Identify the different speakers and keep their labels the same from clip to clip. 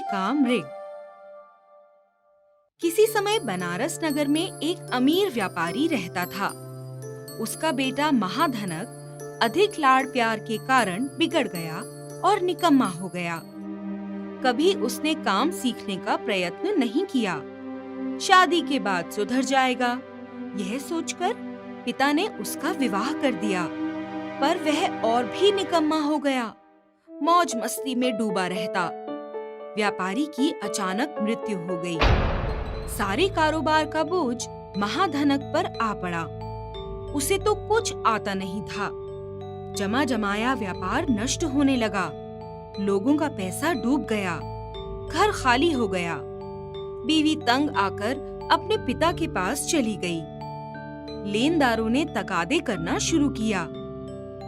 Speaker 1: का मृग। किसी समय बनारस नगर में एक अमीर व्यापारी रहता था। उसका बेटा महाधनक अधिक लाड़ प्यार के कारण बिगड़ गया और निकम्मा हो गया। कभी उसने काम सीखने का प्रयत्न नहीं किया। शादी के बाद सुधर जाएगा, यह सोचकर पिता ने उसका विवाह कर दिया। पर वह और भी निकम्मा हो गया, मौज मस्ती में डूबा रहता। व्यापारी की अचानक मृत्यु हो गई। सारे कारोबार का बोझ महाधनक पर आ पड़ा। उसे तो कुछ आता नहीं था। जमा जमाया व्यापार नष्ट होने लगा। लोगों का पैसा डूब गया। घर खाली हो गया। बीवी तंग आकर अपने पिता के पास चली गई। लेनदारों ने तगादे करना शुरू किया।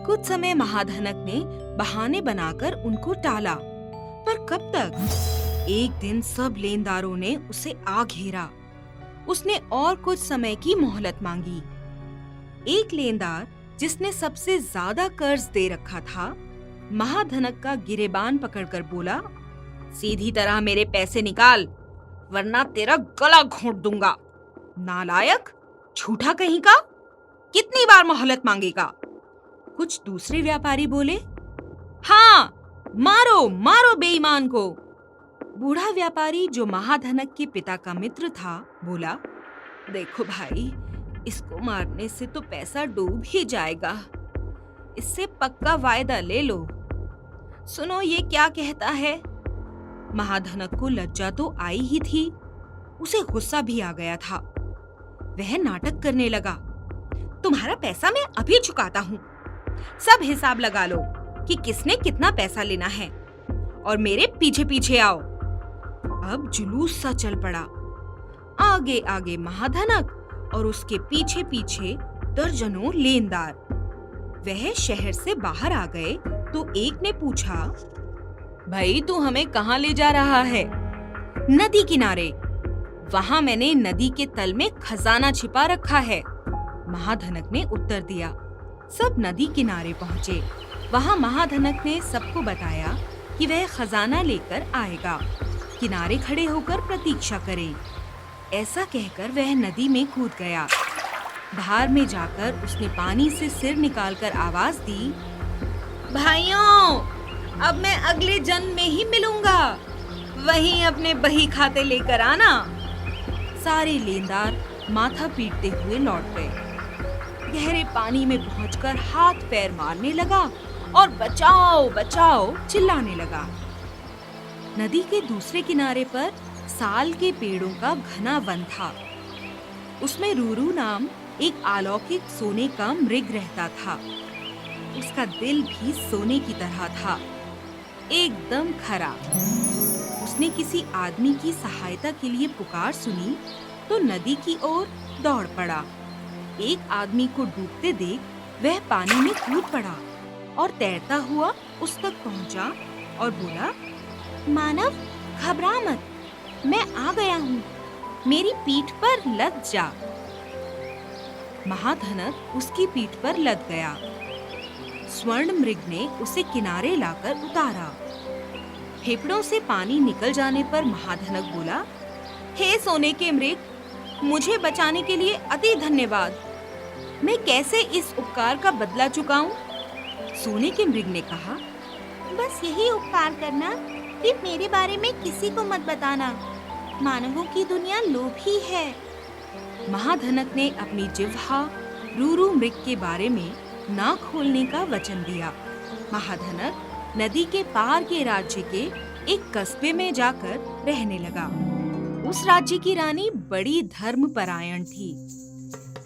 Speaker 1: कुछ समय महाधनक ने बहाने बनाकर उनको टाला, पर कब तक? एक दिन सब लेनदारों ने उसे आ घेरा। उसने और कुछ समय की मोहलत मांगी। एक लेनदार, जिसने सबसे ज्यादा कर्ज दे रखा था, महाधनक का गिरेबान पकड़कर बोला, सीधी तरह मेरे पैसे निकाल, वरना तेरा गला घोंट दूंगा। नालायक, झूठा कहीं का, कितनी बार मोहलत मांगेगा? कुछ दूसरे व्यापारी बोले, हाँ, मारो मारो बेईमान को। बूढ़ा व्यापारी, जो महाधनक के पिता का मित्र था, बोला, देखो भाई, इसको मारने से तो पैसा डूब ही जाएगा। इससे पक्का वायदा ले लो। सुनो ये क्या कहता है। महाधनक को लज्जा तो आई ही थी, उसे गुस्सा भी आ गया था। वह नाटक करने लगा, तुम्हारा पैसा मैं अभी चुकाता हूँ। सब हिसाब लगा लो कि किसने कितना पैसा लेना है और मेरे पीछे पीछे आओ। अब जुलूस सा चल पड़ा। आगे आगे महाधनक और उसके पीछे पीछे दर्जनों लेनदार। वह शहर से बाहर आ गए तो एक ने पूछा, भाई तू हमें कहाँ ले जा रहा है? नदी किनारे। वहाँ मैंने नदी के तल में खजाना छिपा रखा है, महाधनक ने उत्तर दिया। सब नदी किनारे पहुँचे। वहाँ महाधनक ने सबको बताया कि वह खजाना लेकर आएगा, किनारे खड़े होकर प्रतीक्षा करें। ऐसा कहकर वह नदी में कूद गया। धार में जाकर उसने पानी से सिर निकालकर आवाज दी, भाइयों, अब मैं अगले जन्म में ही मिलूंगा, वहीं अपने बही खाते लेकर आना। सारे लेनदार माथा पीटते हुए लौट गए। गहरे पानी में पहुंचकर हाथ पैर मारने लगा और बचाओ बचाओ चिल्लाने लगा। नदी के दूसरे किनारे पर साल के पेड़ों का घना वन था। उसमें रूरू नाम एक अलौकिक सोने का मृग रहता था। उसका दिल भी सोने की तरह था, एकदम खरा। उसने किसी आदमी की सहायता के लिए पुकार सुनी तो नदी की ओर दौड़ पड़ा। एक आदमी को डूबते देख वह पानी में कूद पड़ा और तैरता हुआ उस तक पहुंचा और बोला, मानव, घबरा मत, मैं आ गया हूँ, मेरी पीठ पर लद जा। महाधनक उसकी पीठ पर लद गया। स्वर्ण मृग ने उसे किनारे लाकर उतारा। फेफड़ों से पानी निकल जाने पर महाधनक बोला, हे सोने के मृग, मुझे बचाने के लिए अति धन्यवाद। मैं कैसे इस उपकार का बदला चुकाऊं? सोने के मृग ने कहा, बस यही उपकार करना कि मेरे बारे में किसी को मत बताना। मानवों की दुनिया लोभी है। महाधनक ने अपनी जिह्वा रूरू मृग के बारे में ना खोलने का वचन दिया। महाधनक नदी के पार के राज्य के एक कस्बे में जाकर रहने लगा। उस राज्य की रानी बड़ी धर्मपरायण थी।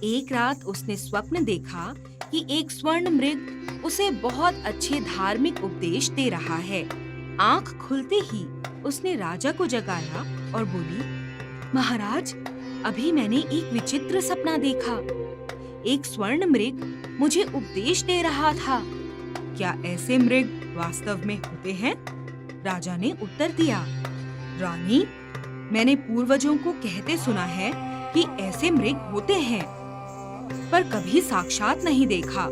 Speaker 1: एक रात उसने स्वप्न देखा कि एक स्वर्ण मृग उसे बहुत अच्छे धार्मिक उपदेश दे रहा है। आंख खुलते ही उसने राजा को जगाया और बोली, महाराज, अभी मैंने एक विचित्र सपना देखा। एक स्वर्ण मृग मुझे उपदेश दे रहा था। क्या ऐसे मृग वास्तव में होते हैं? राजा ने उत्तर दिया, रानी, मैंने पूर्वजों को कहते सुना है कि ऐसे मृग होते हैं, पर कभी साक्षात नहीं देखा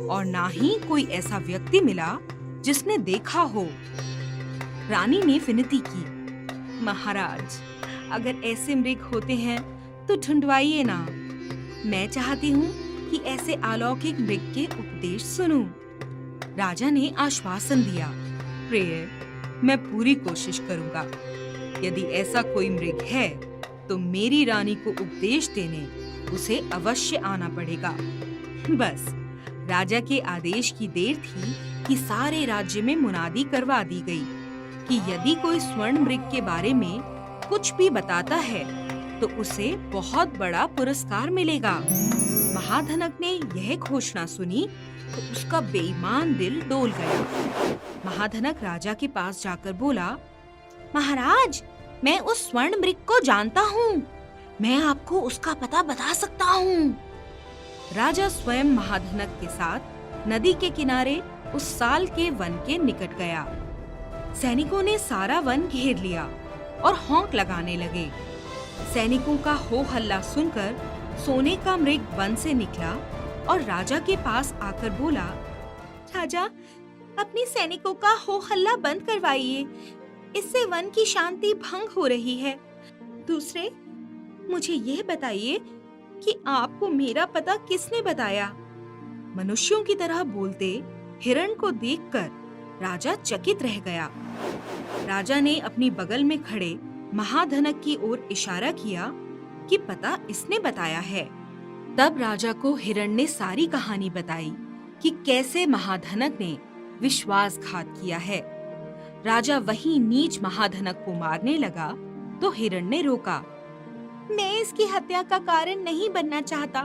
Speaker 1: और ना ही कोई ऐसा व्यक्ति मिला जिसने देखा हो। रानी ने विनती की, महाराज, अगर ऐसे मृग होते हैं तो ढूंढवाइए ना। मैं चाहती हूँ कि ऐसे अलौकिक मृग के उपदेश सुनूं। राजा ने आश्वासन दिया, प्रिय, मैं पूरी कोशिश करूंगा। यदि ऐसा कोई मृग है तो मेरी रानी को उपदेश देने उसे अवश्य आना पड़ेगा। बस राजा के आदेश की देर थी कि सारे राज्य में मुनादी करवा दी गई कि यदि कोई स्वर्ण मृग के बारे में कुछ भी बताता है तो उसे बहुत बड़ा पुरस्कार मिलेगा। महाधनक ने यह घोषणा सुनी तो उसका बेईमान दिल डोल गया। महाधनक राजा के पास जाकर बोला, महाराज, मैं उस स्वर्ण मृग को जानता हूँ। मैं आपको उसका पता बता सकता हूँ। राजा स्वयं महाधनक के साथ नदी के किनारे उस साल के वन के निकट गया। सैनिकों ने सारा वन घेर लिया और हौंक लगाने लगे। सैनिकों का हो हल्ला सुनकर सोने का मृग वन से निकला और राजा के पास आकर बोला, राजा, अपनी सैनिकों का हो हल्ला बंद करवाइए। इससे वन की शांति भंग हो रही है। दूसरे, मुझे यह बताइए कि आपको मेरा पता किसने बताया? मनुष्यों की तरह बोलते हिरण को देखकर राजा चकित रह गया। राजा ने अपनी बगल में खड़े महाधनक की ओर इशारा किया कि पता इसने बताया है। तब राजा को हिरण ने सारी कहानी बताई कि कैसे महाधनक ने विश्वासघात किया है। राजा वही नीच महाधनक को मारने लगा तो हिरण ने रोका, मैं इसकी हत्या का कारण नहीं बनना चाहता।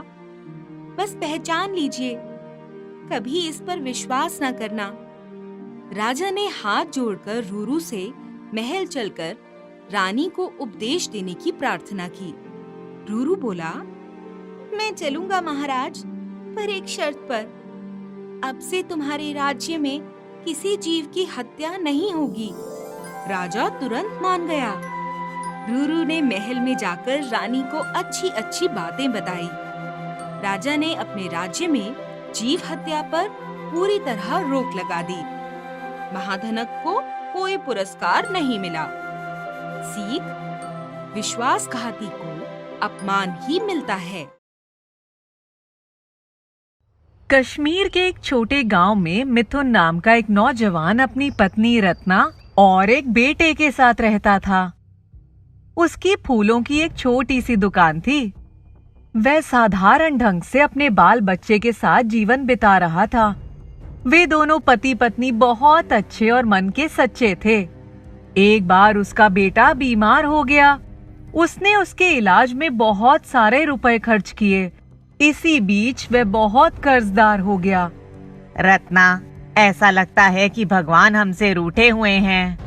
Speaker 1: बस पहचान लीजिए, कभी इस पर विश्वास न करना। राजा ने हाथ जोड़कर रूरू से महल चलकर रानी को उपदेश देने की प्रार्थना की। रूरू बोला, मैं चलूंगा महाराज, पर एक शर्त पर। अब से तुम्हारे राज्य में किसी जीव की हत्या नहीं होगी। राजा तुरंत मान गया। रूरू ने महल में जाकर रानी को अच्छी अच्छी बातें बताई। राजा ने अपने राज्य में जीव हत्या पर पूरी तरह रोक लगा दी। महाधनक को कोई पुरस्कार नहीं मिला। सीख, विश्वासघाती को अपमान ही मिलता है।
Speaker 2: कश्मीर के एक छोटे गांव में मिथुन नाम का एक नौजवान अपनी पत्नी रत्ना और एक बेटे के साथ रहता था। उसकी फूलों की एक छोटी सी दुकान थी। वह साधारण ढंग से अपने बाल बच्चे के साथ जीवन बिता रहा था। वे दोनों पति पत्नी बहुत अच्छे और मन के सच्चे थे। एक बार उसका बेटा बीमार हो गया। उसने उसके इलाज में बहुत सारे रुपए खर्च किए। इसी बीच वह बहुत कर्जदार हो गया।
Speaker 3: रत्ना, ऐसा लगता है कि भगवान हमसे रूठे हुए हैं।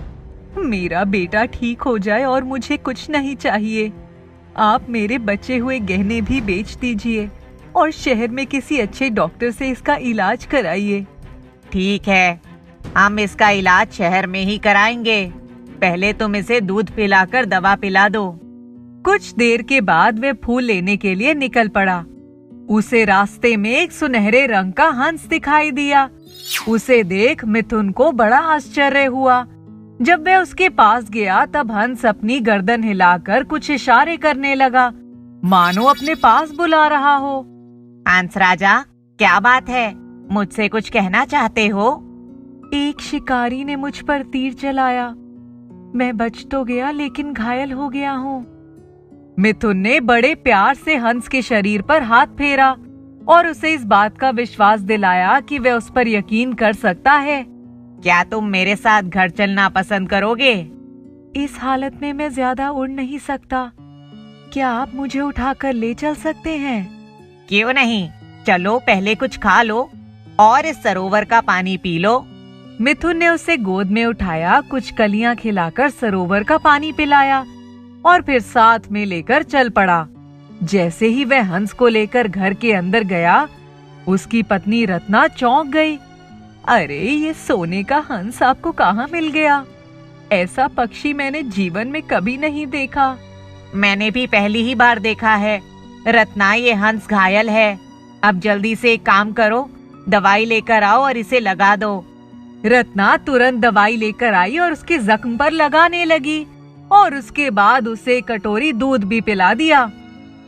Speaker 2: मेरा बेटा ठीक हो जाए और मुझे कुछ नहीं चाहिए। आप मेरे बचे हुए गहने भी बेच दीजिए और शहर में किसी अच्छे डॉक्टर से इसका इलाज कराइए।
Speaker 3: ठीक है, हम इसका इलाज शहर में ही कराएंगे। पहले तुम इसे दूध पिलाकर दवा पिला दो।
Speaker 2: कुछ देर के बाद वह फूल लेने के लिए निकल पड़ा। उसे रास्ते में एक सुनहरे रंग का हंस दिखाई दिया। उसे देख मिथुन को बड़ा आश्चर्य हुआ। जब वह उसके पास गया तब हंस अपनी गर्दन हिलाकर कुछ इशारे करने लगा, मानो अपने पास बुला रहा हो।
Speaker 3: हंस राजा, क्या बात है? मुझसे कुछ कहना चाहते हो?
Speaker 2: एक शिकारी ने मुझ पर तीर चलाया। मैं बच तो गया लेकिन घायल हो गया हूँ। मिथुन ने बड़े प्यार से हंस के शरीर पर हाथ फेरा और उसे इस बात का विश्वास दिलाया कि वह उस पर यकीन कर सकता है।
Speaker 3: क्या तुम मेरे साथ घर चलना पसंद करोगे?
Speaker 2: इस हालत में मैं ज्यादा उड़ नहीं सकता। क्या आप मुझे उठाकर ले चल सकते हैं?
Speaker 3: क्यों नहीं, चलो पहले कुछ खा लो और इस सरोवर का पानी पी लो।
Speaker 2: मिथुन ने उसे गोद में उठाया, कुछ कलियां खिलाकर सरोवर का पानी पिलाया और फिर साथ में लेकर चल पड़ा। जैसे ही वह हंस को लेकर घर के अंदर गया, उसकी पत्नी रत्ना चौंक गई। अरे, ये सोने का हंस आपको कहाँ मिल गया? ऐसा पक्षी मैंने जीवन में कभी नहीं देखा।
Speaker 3: मैंने भी पहली ही बार देखा है। रत्ना, ये हंस घायल है। अब जल्दी से एक काम करो, दवाई लेकर आओ और इसे लगा दो।
Speaker 2: रत्ना तुरंत दवाई लेकर आई और उसके जख्म पर लगाने लगी और उसके बाद उसे कटोरी दूध भी पिला दिया।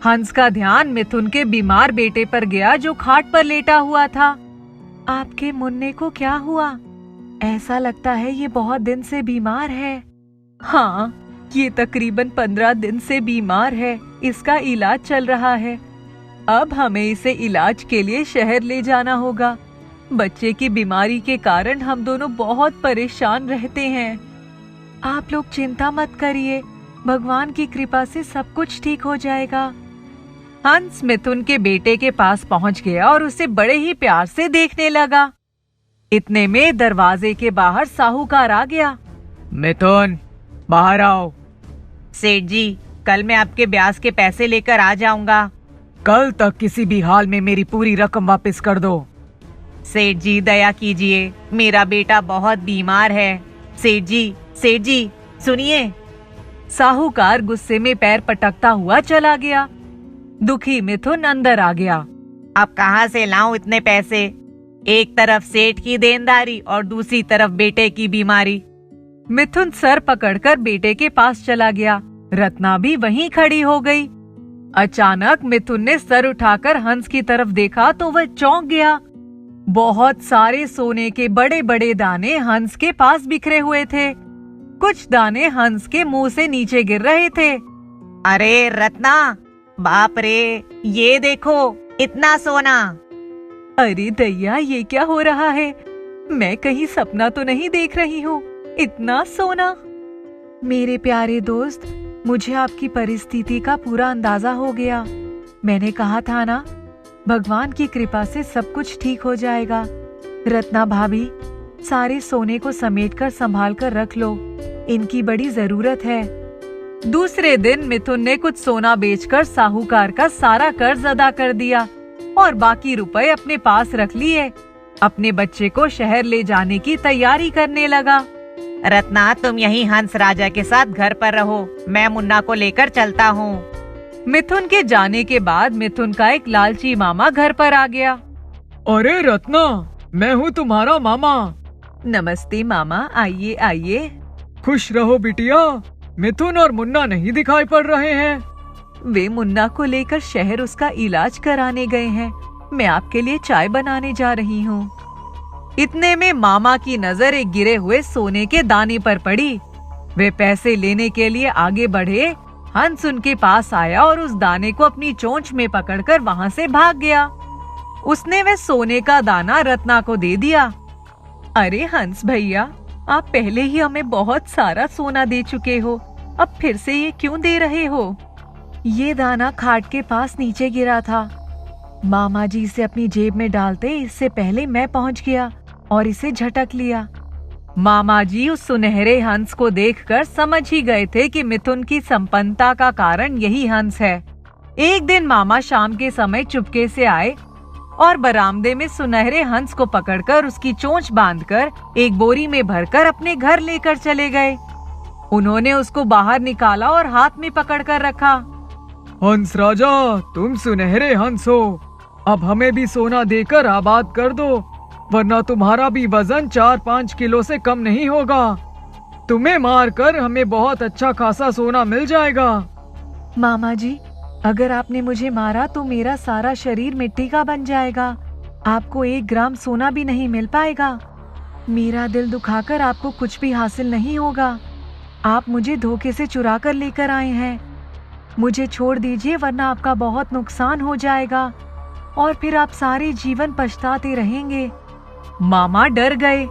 Speaker 2: हंस का ध्यान मिथुन के बीमार बेटे पर गया जो खाट पर लेटा हुआ था। आपके मुन्ने को क्या हुआ? ऐसा लगता है ये बहुत दिन से बीमार है। हाँ, ये तकरीबन 15 दिन से बीमार है। इसका इलाज चल रहा है। अब हमें इसे इलाज के लिए शहर ले जाना होगा। बच्चे की बीमारी के कारण हम दोनों बहुत परेशान रहते हैं। आप लोग चिंता मत करिए, भगवान की कृपा से सब कुछ ठीक हो जाएगा। हंस मिथुन के बेटे के पास पहुंच गया और उसे बड़े ही प्यार से देखने लगा। इतने में दरवाजे के बाहर साहूकार आ गया।
Speaker 3: मिथुन, बाहर आओ। सेठ जी, कल मैं आपके ब्याज के पैसे लेकर आ जाऊंगा। कल तक किसी भी हाल में मेरी पूरी रकम वापस कर दो। सेठ जी, दया कीजिए, मेरा बेटा बहुत बीमार है। सेठ जी, सुनिए।
Speaker 2: साहूकार गुस्से में पैर पटकता हुआ चला गया। दुखी मिथुन अंदर आ गया।
Speaker 3: अब कहाँ से लाऊं इतने पैसे? एक तरफ सेठ की देनदारी और दूसरी तरफ बेटे की बीमारी।
Speaker 2: मिथुन सर पकड़कर बेटे के पास चला गया। रत्ना भी वहीं खड़ी हो गई। अचानक मिथुन ने सर उठाकर हंस की तरफ देखा तो वह चौंक गया। बहुत सारे सोने के बड़े बड़े दाने हंस के पास बिखरे हुए थे। कुछ दाने हंस के मुंह से नीचे गिर रहे थे।
Speaker 3: अरे रत्ना, बाप रे, ये देखो, इतना सोना।
Speaker 2: अरे दैया, ये क्या हो रहा है? मैं कहीं सपना तो नहीं देख रही हूँ? इतना सोना। मेरे प्यारे दोस्त, मुझे आपकी परिस्थिति का पूरा अंदाजा हो गया। मैंने कहा था ना, भगवान की कृपा से सब कुछ ठीक हो जाएगा। रत्ना भाभी, सारे सोने को समेटकर संभाल कर रख लो, इनकी बड़ी जरूरत है। दूसरे दिन मिथुन ने कुछ सोना बेचकर साहूकार का सारा कर्ज अदा कर दिया और बाकी रुपए अपने पास रख लिए। अपने बच्चे को शहर ले जाने की तैयारी करने लगा।
Speaker 3: रत्ना, तुम यहीं हंस राजा के साथ घर पर रहो, मैं मुन्ना को लेकर चलता हूँ।
Speaker 2: मिथुन के जाने के बाद मिथुन का एक लालची मामा घर पर आ गया।
Speaker 4: अरे रत्ना, मैं हूँ तुम्हारा मामा।
Speaker 2: नमस्ते मामा, आइए आइए।
Speaker 4: खुश रहो बिटिया। मिथुन और मुन्ना नहीं दिखाई पड़ रहे हैं।
Speaker 2: वे मुन्ना को लेकर शहर उसका इलाज कराने गए हैं। मैं आपके लिए चाय बनाने जा रही हूँ। इतने में मामा की नजर एक गिरे हुए सोने के दाने पर पड़ी। वे पैसे लेने के लिए आगे बढ़े। हंस उनके पास आया और उस दाने को अपनी चोंच में पकड़कर वहाँ से भाग गया। उसने वह सोने का दाना रत्ना को दे दिया। अरे हंस भैया, आप पहले ही हमें बहुत सारा सोना दे चुके हो, अब फिर से ये क्यों दे रहे हो? ये दाना खाट के पास नीचे गिरा था। मामा जी इसे अपनी जेब में डालते इससे पहले मैं पहुंच गया और इसे झटक लिया। मामा जी उस सुनहरे हंस को देखकर समझ ही गए थे कि मिथुन की संपन्नता का कारण यही हंस है। एक दिन मामा शाम के समय चुपके से आए और बरामदे में सुनहरे हंस को पकड़कर उसकी चोंच बांधकर एक बोरी में भरकर अपने घर लेकर चले गए। उन्होंने उसको बाहर निकाला और हाथ में पकड़कर रखा।
Speaker 4: हंस राजा, तुम सुनहरे हंस हो। अब हमें भी सोना देकर आबाद कर दो, वरना तुम्हारा भी वजन 4-5 किलो से कम नहीं होगा। तुम्हें मारकर हमें बहुत अच्छा खासा सोना मिल जाएगा।
Speaker 2: मामा जी, अगर आपने मुझे मारा तो मेरा सारा शरीर मिट्टी का बन जाएगा। आपको 1 ग्राम सोना भी नहीं मिल पाएगा। मेरा दिल दुखाकर आपको कुछ भी हासिल नहीं होगा। आप मुझे धोखे से चुरा कर लेकर आए हैं। मुझे छोड़ दीजिए, वरना आपका बहुत नुकसान हो जाएगा और फिर आप सारे जीवन पछताते रहेंगे। मामा डर गए।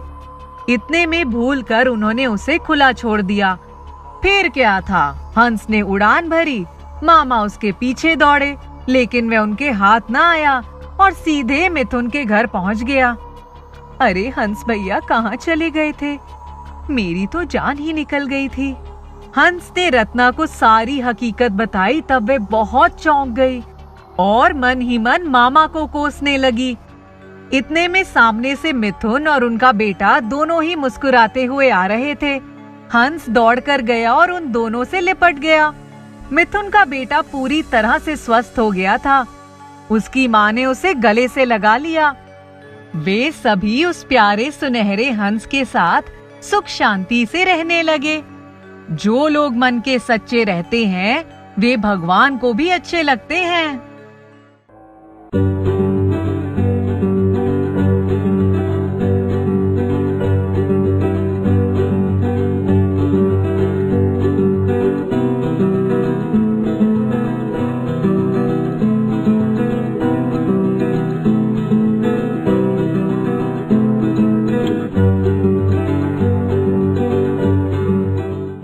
Speaker 2: इतने में भूलकर उन्होंने उसे खुला छोड़ दिया। फिर क्या था, हंस ने उड़ान भरी। मामा उसके पीछे दौड़े, लेकिन वह उनके हाथ ना आया और सीधे मिथुन के घर पहुंच गया। अरे हंस भैया, कहाँ चले गए थे? मेरी तो जान ही निकल गई थी। हंस ने रत्ना को सारी हकीकत बताई। तब वे बहुत चौंक गई और मन ही मन मामा को कोसने लगी। इतने में सामने से मिथुन और उनका बेटा दोनों ही मुस्कुराते हुए आ रहे थे। हंस दौड़कर गया और उन दोनों से लिपट गया। मिथुन का बेटा पूरी तरह से स्वस्थ हो गया था। उसकी माँ ने उसे गले से लगा लिया। वे सभी उस प्यारे सुनहरे हंस के साथ सुख शांति से रहने लगे। जो लोग मन के सच्चे रहते हैं वे भगवान को भी अच्छे लगते हैं।